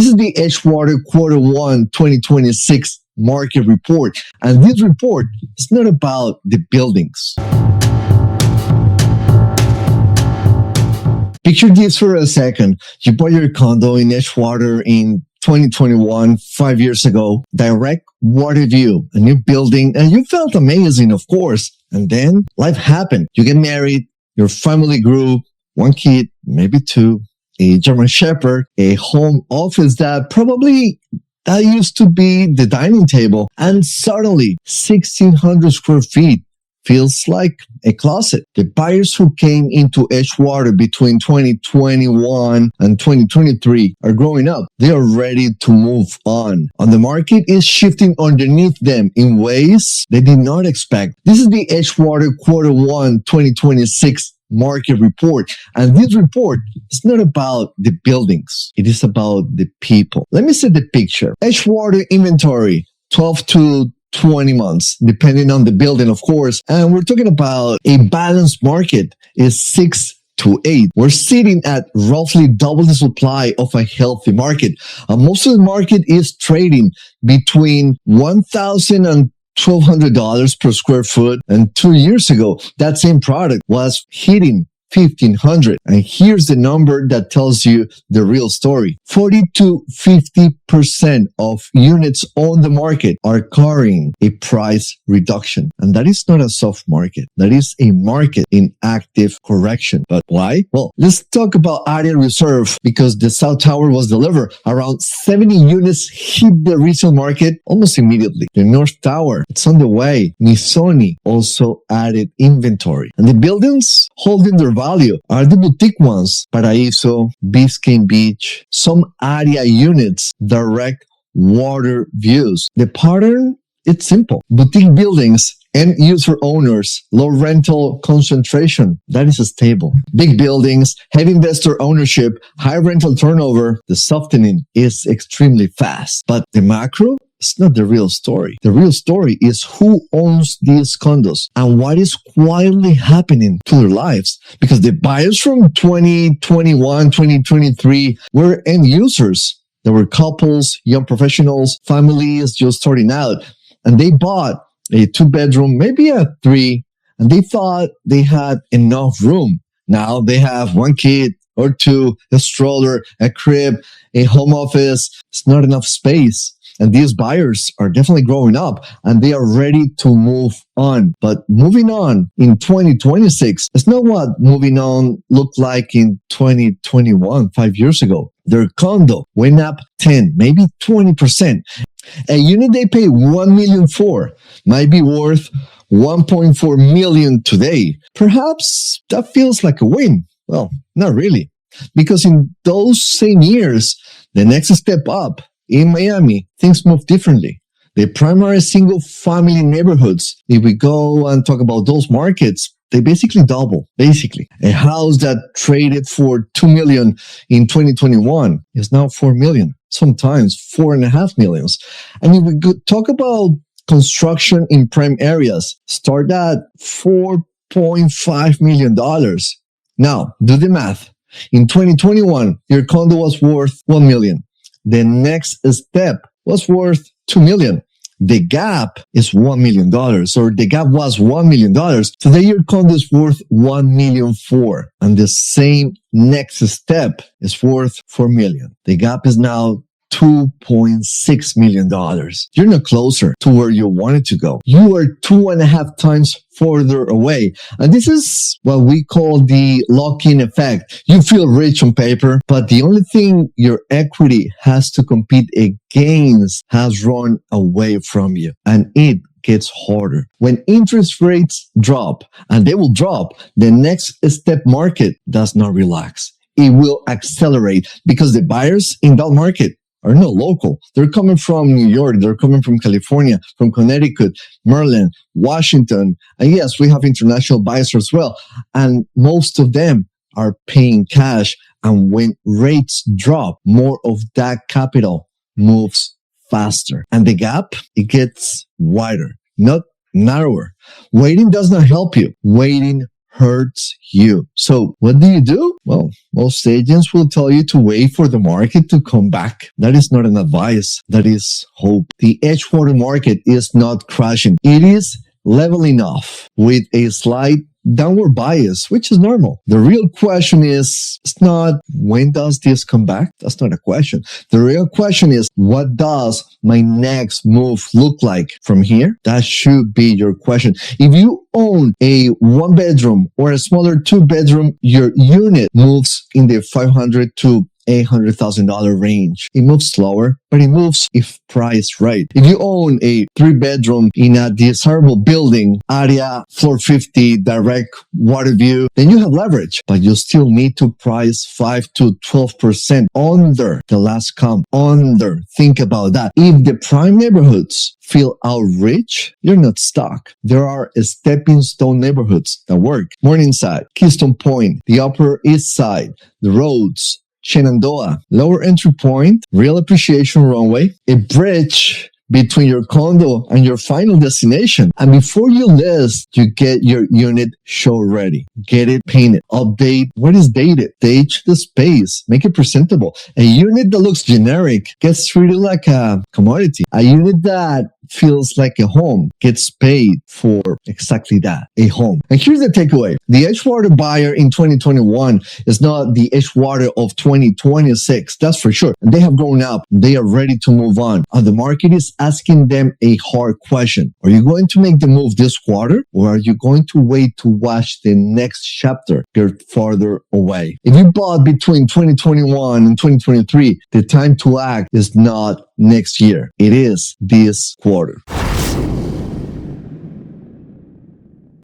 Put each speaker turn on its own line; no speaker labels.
This is the Edgewater Q1 2026 market report. And this report is not about the buildings. Picture this for a second. You bought your condo in Edgewater in 2021, 5 years ago, direct water view, a new building, and you felt amazing, of course. And then life happened. You get married, your family grew, one kid, maybe two, a German Shepherd, a home office that used to be the dining table. And suddenly 1,600 square feet feels like a closet. The buyers who came into Edgewater between 2021 and 2023 are growing up. They are ready to move on. And the market is shifting underneath them in ways they did not expect. This is the Edgewater Q1 2026 market report. And this report is not about the buildings. It is about the people. Let me set the picture. Edgewater inventory, 12 to 20 months, depending on the building, of course. And we're talking about a balanced market is 6 to 8. We're sitting at roughly double the supply of a healthy market. Most of the market is trading between $1,000 and $1,200 per square foot. And 2 years ago, that same product was hitting $1,500. And here's the number that tells you the real story. 40 to 50% of units on the market are carrying a price reduction. And that is not a soft market. That is a market in active correction. But why? Well, let's talk about area reserve, because the South Tower was delivered. Around 70 units hit the resale market almost immediately. The North Tower, it's on the way. Missoni also added inventory. And the buildings holding their value are the boutique ones, Paraíso, Biscayne Beach, some area units, direct water views. The pattern, it's simple. Boutique buildings, end user owners, low rental concentration, that is stable. Big buildings, heavy investor ownership, high rental turnover, the softening is extremely fast. But the macro, it's not the real story. The real story is who owns these condos and what is quietly happening to their lives. Because the buyers from 2021, 2023 were end users. There were couples, young professionals, families just starting out. And they bought a 2-bedroom, maybe a 3, and they thought they had enough room. Now they have 1 kid or 2, a stroller, a crib, a home office. It's not enough space. And these buyers are definitely growing up and they are ready to move on. But moving on in 2026 is not what moving on looked like in 2021, 5 years ago. Their condo went up 10, maybe 20%. A unit they pay $1 million for might be worth $1.4 million today. Perhaps that feels like a win. Well, not really. Because in those same years, the next step up in Miami, things move differently. The primary single family neighborhoods, if we go and talk about those markets, they basically double. Basically, a house that traded for $2 million in 2021 is now $4 million, sometimes $4.5 million. And if we could talk about construction in prime areas, start at $4.5 million. Now, do the math. In 2021, your condo was worth $1 million. The next step was worth $2 million. The gap is $1 million, or the gap was $1 million. Today, your condo is worth $1 million for, and the same next step is worth $4 million. The gap is now $2.6 million. You're not closer to where you wanted to go. You are 2.5 times further away. And this is what we call the lock-in effect. You feel rich on paper, but the only thing your equity has to compete against has run away from you. And it gets harder. When interest rates drop, and they will drop, the next step market does not relax. It will accelerate because the buyers in that market are not local. They're coming from New York. They're coming from California, from Connecticut, Maryland, Washington. And yes, we have international buyers as well. And most of them are paying cash. And when rates drop, more of that capital moves faster. And the gap, it gets wider, not narrower. Waiting does not help you. Waiting hurts you. So what do? Well, most agents will tell you to wait for the market to come back. That is not an advice. That is hope. The Edgewater market is not crashing. It is leveling off with a slight downward bias, which is normal. The real question is, it's not when does this come back? That's not a question. The real question is, what does my next move look like from here? That should be your question. If you own a 1-bedroom or a smaller 2-bedroom, your unit moves in the $500,000 to $800,000 range. It moves slower, but it moves if priced right. If you own a 3-bedroom in a desirable building, area, floor 50, direct water view, then you have leverage, but you still need to price 5 to 12% under the last comp. Under. Think about that. If the prime neighborhoods feel outrich, you're not stuck. There are stepping stone neighborhoods that work. Morningside, Keystone Point, the Upper East Side, the roads, Shenandoah, lower entry point, real appreciation runway, a bridge between your condo and your final destination. And before you list, you get your unit show ready. Get it painted. Update what is dated. Stage the space. Make it presentable. A unit that looks generic gets treated like a commodity. A unit that feels like a home gets paid for exactly that, a home. And here's the takeaway. The Edgewater buyer in 2021 is not the Edgewater of 2026. That's for sure. They have grown up. They are ready to move on. And the market is asking them a hard question. Are you going to make the move this quarter, or are you going to wait to watch the next chapter get farther away? If you bought between 2021 and 2023, the time to act is not next year. It is this quarter.